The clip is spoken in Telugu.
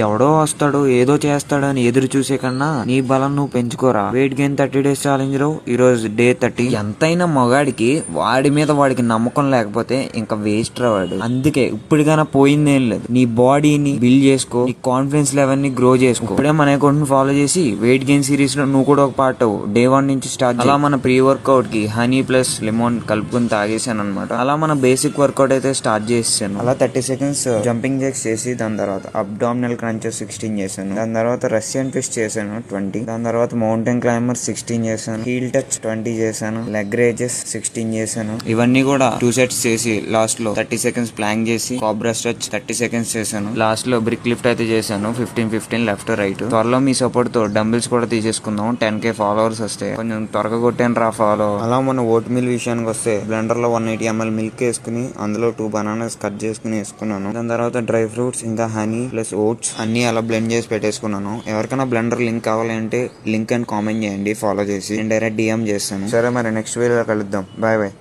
ఎవడో వస్తాడు ఏదో చేస్తాడని ఎదురు చూసే కన్నా నీ బలం నువ్వు పెంచుకోరా. వెయిట్ గెయిన్ 30 days ఛాలెంజ్ లో ఈ రోజు డే 30. ఎంతైనా మగాడికి వాడి మీద వాడికి నమ్మకం లేకపోతే ఇంకా వేస్ట్ రా వాడు. అందుకే ఇప్పటికైనా పోయిందేం లేదు. నీ బాడీని బిల్డ్ చేసుకో, నీ కాన్ఫిడెన్స్ లెవెల్ ని గ్రో చేసుకో. ఇప్పుడే మన అకౌంట్ ని ఫాలో చేసి వెయిట్ గెయిన్ సిరీస్ లో నువ్వు కూడా ఒక పార్ట్ అవ్వు. Day 1 నుంచి స్టార్ట్. అలా మన ప్రీ వర్కౌట్ కి హనీ ప్లస్ లెమన్ కలుపుకుని తాగేసాను అనమాట. అలా మన బేసిక్ వర్కౌట్ అయితే స్టార్ట్ చేసాను. అలా 30 seconds జంపింగ్ జెక్స్ చేసి దాని తర్వాత అబ్డామినల్ క్రంచెస్ 16 చేశాను. దాని తర్వాత రష్యన్ ట్విస్ట్ చేశాను 20. దాని తర్వాత మౌంటైన్ క్లైంబర్ 16 చేశాను. హీల్ టచ్ 20 చేశాను. లెగ్ రేజెస్ 16 చేశాను. ఇవన్నీ కూడా 2 sets చేసి లాస్ట్ లో 30 seconds ప్లాంక్ చేసి కాబ్రా స్ట్రెచ్ 30 seconds చేశాను. లాస్ట్ లో బ్రిక్ లిఫ్ట్ అయితే చేశాను 15 లెఫ్ట్ రైట్. త్వరలో మీ సపోర్ట్ తో డంబిల్స్ కూడా తీసేసుకుందాం. 10K ఫాలోవర్స్ వస్తే కొంచెం త్వరగా కొట్టాను రా ఫాలో. అలా మన ఓట్ మిల్ విషయానికి వస్తే బ్లెండర్ లో 180 ml మిల్క్ వేసుకుని అందులో 2 బనానాస్ కట్ చేసుకుని వేసుకున్నాను. దాని తర్వాత డ్రై ఫ్రూట్స్ ఇంకా హనీ ప్లస్ ఓట్స్ అన్ని అలా బ్లెండ్ చేసి పెట్టేసుకున్నాను. ఎవరికైనా బ్లెండర్ లింక్ కావాలంటే లింక్ అని కామెంట్ చేయండి, ఫాలో చేసి నేను డైరెక్ట్ DM చేస్తాను. సరే మరి నెక్స్ట్ వీడియోలో కలుద్దాం. Bye bye.